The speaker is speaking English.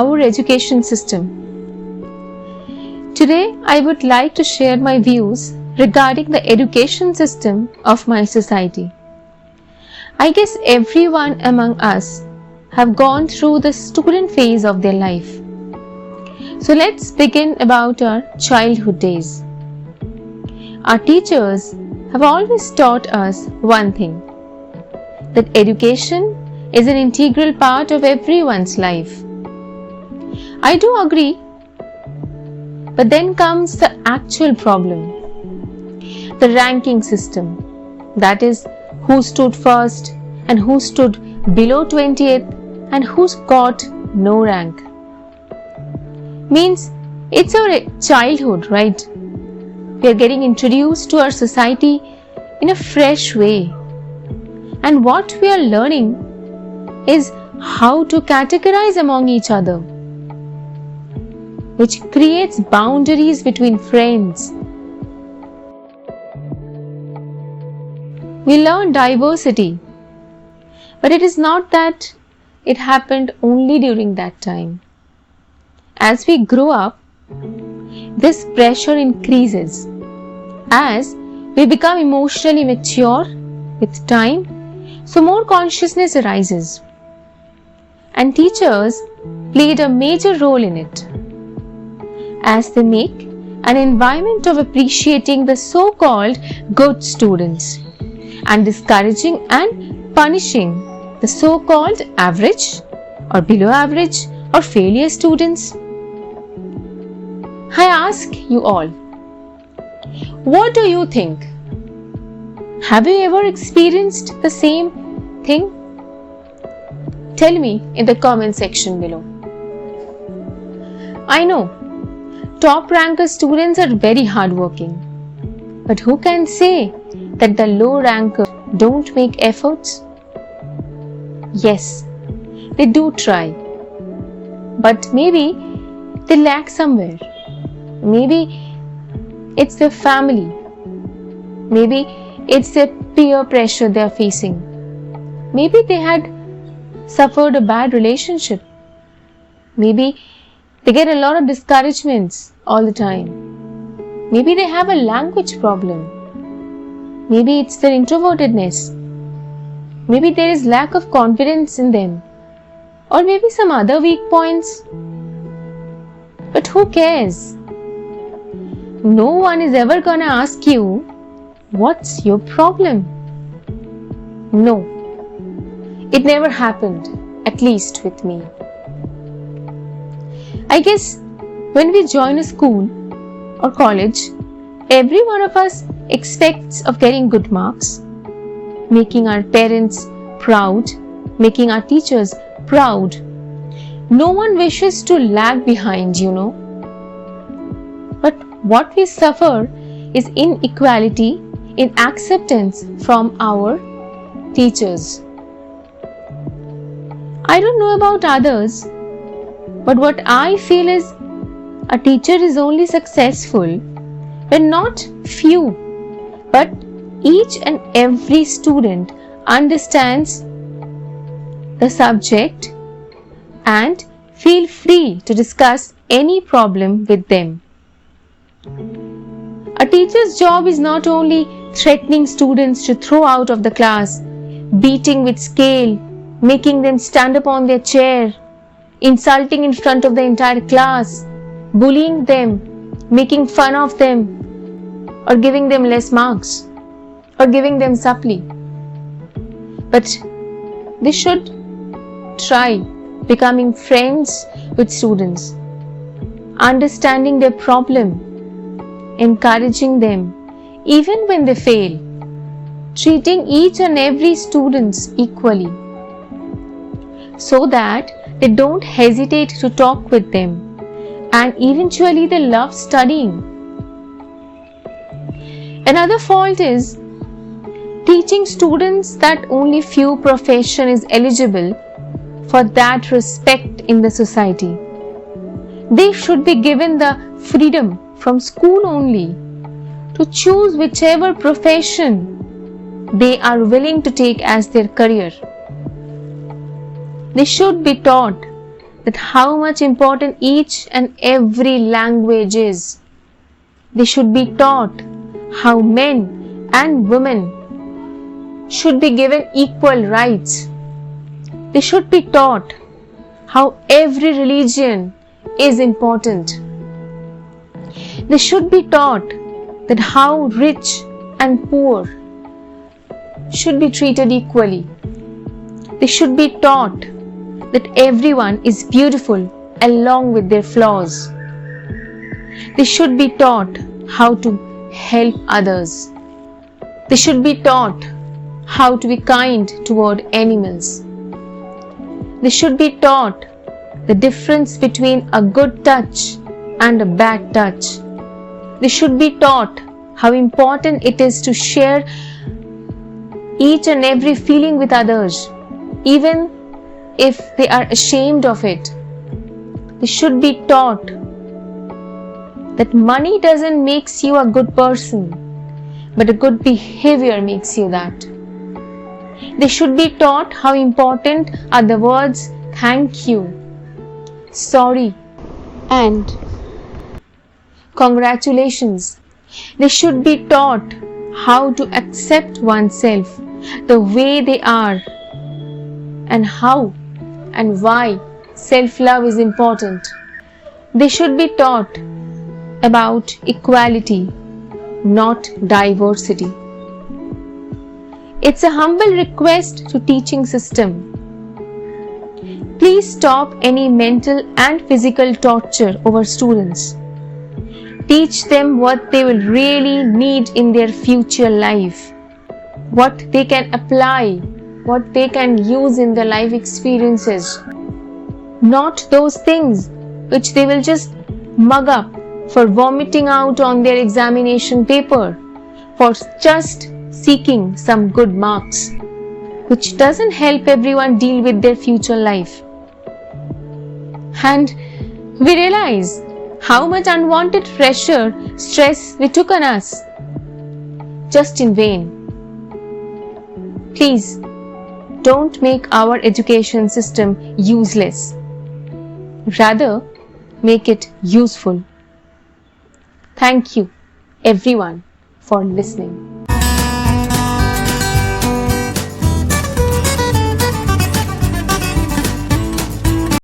our education system. Today, I would like to share my views regarding the education system of my society. I guess everyone among us have gone through the student phase of their life. So let's begin about our childhood days. Our teachers have always taught us one thing, that education is an integral part of everyone's life. I do agree, but then comes the actual problem. The ranking system, that is, who stood first and who stood below 20th and who's got no rank. Means it's our childhood, right? We are getting introduced to our society in a fresh way. And what we are learning is how to categorize among each other, which creates boundaries between friends. We learn diversity, but it is not that it happened only during that time. As we grow up, this pressure increases. As we become emotionally mature with time, so more consciousness arises. And teachers played a major role in it, as they make an environment of appreciating the so-called good students and discouraging and punishing the so-called average or below average or failure students. I ask you all, what do you think? Have you ever experienced the same thing? Tell me in the comment section below. I know top ranker students are very hardworking, but who can say that the low ranker don't make efforts? Yes, they do try, but maybe they lack somewhere. Maybe it's their family. Maybe it's their peer pressure they are facing. Maybe they had suffered a bad relationship. Maybe they get a lot of discouragements all the time. Maybe they have a language problem. Maybe it's their introvertedness. Maybe there is lack of confidence in them. Or maybe some other weak points. But who cares? No one is ever gonna ask you, what's your problem? No, it never happened, at least with me. I guess when we join a school or college, every one of us expects of getting good marks, making our parents proud, making our teachers proud. No one wishes to lag behind, But what we suffer is inequality in acceptance from our teachers. I don't know about others, but what I feel is a teacher is only successful when not few, but each and every student understands the subject and feel free to discuss any problem with them. A teacher's job is not only threatening students to throw out of the class, beating with scale, making them stand up on their chair, insulting in front of the entire class, bullying them, making fun of them, or giving them less marks, or giving them supply. But they should try becoming friends with students, understanding their problem, encouraging them even when they fail, treating each and every student equally, so that they don't hesitate to talk with them and eventually they love studying. Another fault is teaching students that only few profession is eligible for that respect in the society. They should be given the freedom from school only to choose whichever profession they are willing to take as their career. They should be taught that how much important each and every language is. They should be taught how men and women should be given equal rights. They should be taught how every religion is important. They should be taught that how rich and poor should be treated equally. They should be taught that everyone is beautiful along with their flaws. They should be taught how to help others. They should be taught how to be kind toward animals. They should be taught the difference between a good touch and a bad touch. They should be taught how important it is to share each and every feeling with others, even if they are ashamed of it. They should be taught that money doesn't make you a good person, but a good behavior makes you that. They should be taught how important are the words thank you, sorry, and congratulations. They should be taught how to accept oneself the way they are, and how and why self-love is important. They should be taught about equality, not diversity. It's a humble request to teaching system. Please stop any mental and physical torture over students. Teach them what they will really need in their future life, what they can apply, what they can use in their life experiences, not those things which they will just mug up for vomiting out on their examination paper, for just seeking some good marks, which doesn't help everyone deal with their future life. And we realize how much unwanted pressure, stress we took on us, just in vain. Please, don't make our education system useless. Rather, make it useful. Thank you, everyone, for listening.